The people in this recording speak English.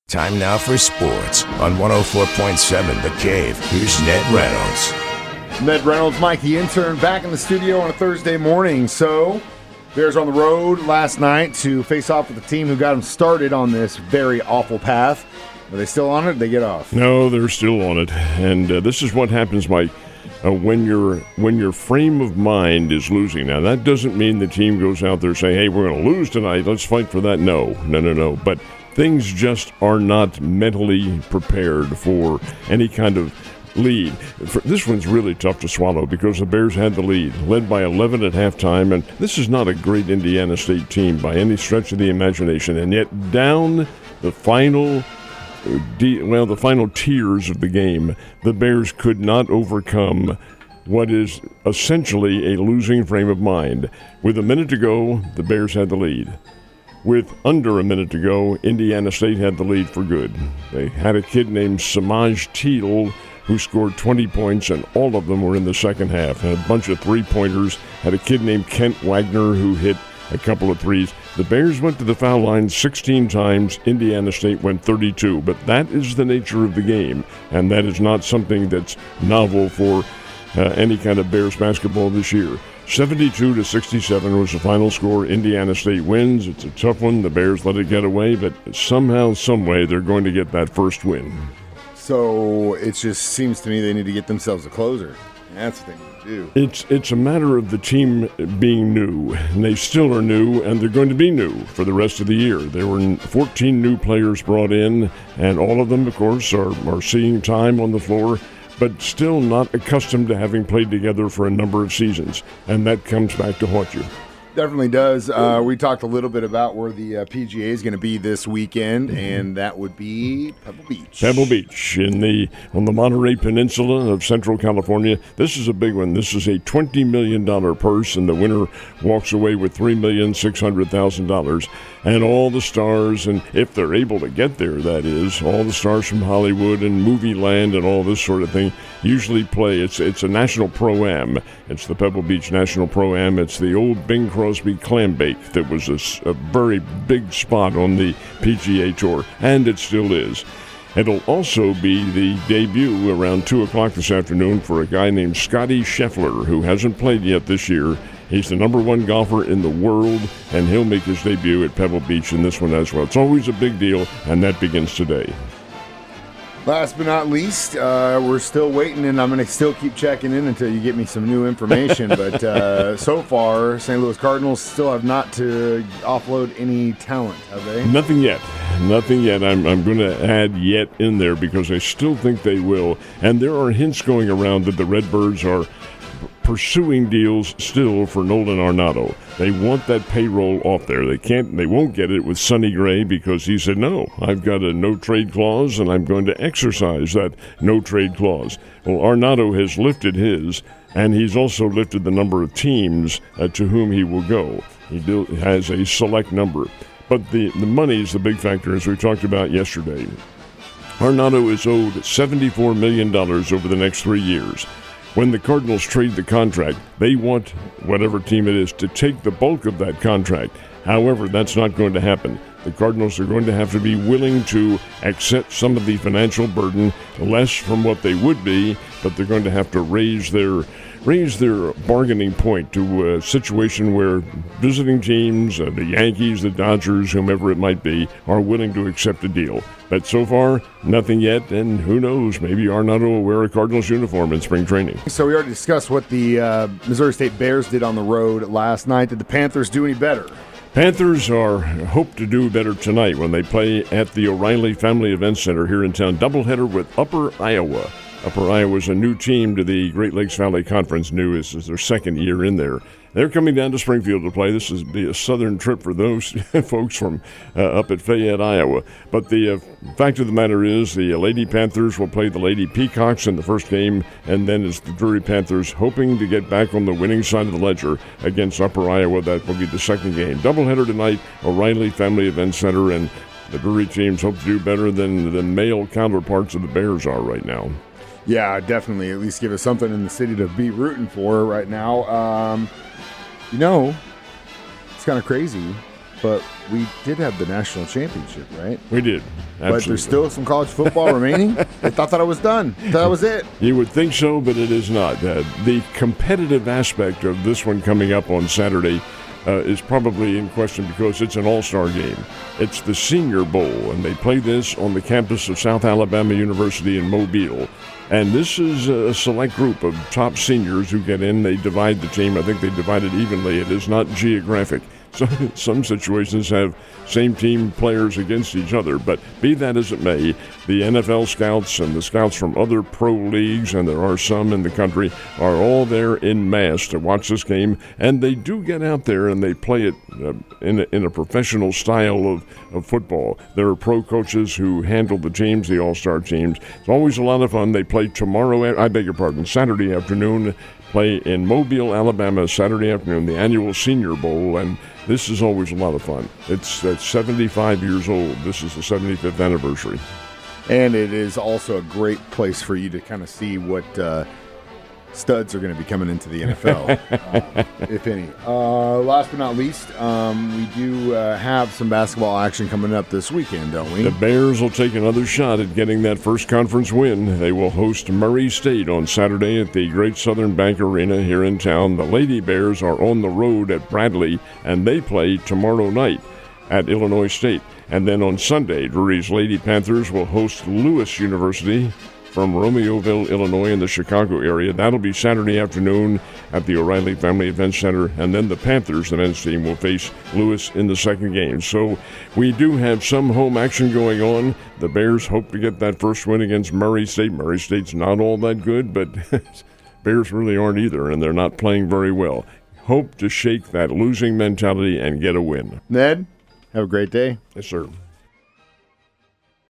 Time now for sports on 104.7 The Cave. Here's Ned Reynolds. Ned Reynolds, Mike the intern, back in the studio on a Thursday morning. So, Bears on the road last night to face off with the team who got them started on this very awful path. Are they still on it or did they get off? No, they're still on it. And this is what happens, Mike, when your frame of mind is losing. Now, that doesn't mean the team goes out there saying, hey, we're going to lose tonight. Let's fight for that. No. But things just are not mentally prepared for any kind of lead. This one's really tough to swallow because the Bears had the lead, led by 11 at halftime, and this is not a great Indiana State team by any stretch of the imagination, and yet down the final tiers of the game, the Bears could not overcome what is essentially a losing frame of mind. With a minute to go, the Bears had the lead. With under a minute to go, Indiana State had the lead for good. They had a kid named Samaj Teal who scored 20 points, and all of them were in the second half. Had a bunch of three-pointers. Had a kid named Kent Wagner who hit a couple of threes. The Bears went to the foul line 16 times. Indiana State went 32. But that is the nature of the game, and that is not something that's novel for any kind of Bears basketball this year. 72-67 was the final score. Indiana State wins. It's a tough one. The Bears let it get away, but somehow, some way, they're going to get that first win. So it just seems to me they need to get themselves a closer. That's what they need to do. It's a matter of the team being new, and they still are new, and they're going to be new for the rest of the year. There were 14 new players brought in, and all of them, of course, are seeing time on the floor, but still not accustomed to having played together for a number of seasons, and that comes back to haunt you. Definitely does. We talked a little bit about where the PGA is going to be this weekend, and that would be Pebble Beach. Pebble Beach on the Monterey Peninsula of Central California. This is a big one. This is a $20 million purse, and the winner walks away with $3,600,000. And all the stars, and if they're able to get there, that is, all the stars from Hollywood and movie land and all this sort of thing usually play. It's a national pro-am. It's the Pebble Beach National Pro-am. It's the old Bing Crosby clam bake that was a very big spot on the PGA Tour, and it still is. It'll also be the debut around 2 o'clock this afternoon for a guy named Scotty Scheffler, who hasn't played yet this year. He's the number one golfer in the world, and he'll make his debut at Pebble Beach in this one as well. It's always a big deal, and that begins today. Last but not least, we're still waiting, and I'm going to still keep checking in until you get me some new information. But so far, St. Louis Cardinals still have not to offload any talent, have they? Nothing yet. I'm going to add yet in there because I still think they will. And there are hints going around that the Redbirds are pursuing deals still for Nolan Arenado. They want that payroll off there. They won't get it with Sonny Gray because he said, no, I've got a no-trade clause and I'm going to exercise that no-trade clause. Well, Arenado has lifted his, and he's also lifted the number of teams to whom he will go. He has a select number. But the money is the big factor, as we talked about yesterday. Arenado is owed $74 million over the next 3 years. When the Cardinals trade the contract, they want whatever team it is to take the bulk of that contract. However, that's not going to happen. The Cardinals are going to have to be willing to accept some of the financial burden, less from what they would be, but they're going to have to raise their bargaining point to a situation where visiting teams, the Yankees, the Dodgers, whomever it might be, are willing to accept a deal. But so far, nothing yet, and who knows, maybe Arenado will wear a Cardinals uniform in spring training. So we already discussed what the Missouri State Bears did on the road last night. Did the Panthers do any better? Panthers hope to do better tonight when they play at the O'Reilly Family Event Center here in town. Doubleheader with Upper Iowa. Upper Iowa is a new team to the Great Lakes Valley Conference. New is their second year in there. They're coming down to Springfield to play. This will be a southern trip for those folks from up at Fayette, Iowa. But the fact of the matter is the Lady Panthers will play the Lady Peacocks in the first game, and then it's the Drury Panthers hoping to get back on the winning side of the ledger against Upper Iowa. That will be the second game. Doubleheader tonight, O'Reilly Family Event Center, and the Drury teams hope to do better than the male counterparts of the Bears are right now. Yeah, definitely. At least give us something in the city to be rooting for right now. It's kind of crazy, But we did have the national championship, right? We did. Absolutely. But there's still some college football remaining? I thought that was done. That was it. You would think so, but it is not. The competitive aspect of this one coming up on Saturday is probably in question because it's an all-star game. It's the Senior Bowl, and they play this on the campus of South Alabama University in Mobile. And this is a select group of top seniors who get in. They divide the team. I think they divide it evenly. It is not geographic. So some situations have same team players against each other. But be that as it may, the NFL scouts and the scouts from other pro leagues, and there are some in the country, are all there in mass to watch this game. And they do get out there and they play it in a professional style of football. There are pro coaches who handle the teams, the all-star teams. It's always a lot of fun. They play Saturday afternoon. Play in Mobile, Alabama, Saturday afternoon, the annual Senior Bowl, and this is always a lot of fun. It's 75 years old. This is the 75th anniversary. And it is also a great place for you to kind of see what studs are going to be coming into the NFL, if any. Last but not least, we do have some basketball action coming up this weekend, don't we? The Bears will take another shot at getting that first conference win. They will host Murray State on Saturday at the Great Southern Bank Arena here in town. The Lady Bears are on the road at Bradley, and they play tomorrow night at Illinois State. And then on Sunday, Drury's Lady Panthers will host Lewis University from Romeoville, Illinois, in the Chicago area. That'll be Saturday afternoon at the O'Reilly Family Event Center. And then the Panthers, the men's team, will face Lewis in the second game. So we do have some home action going on. The Bears hope to get that first win against Murray State. Murray State's not all that good, but Bears really aren't either, and they're not playing very well. Hope to shake that losing mentality and get a win. Ned, have a great day. Yes, sir.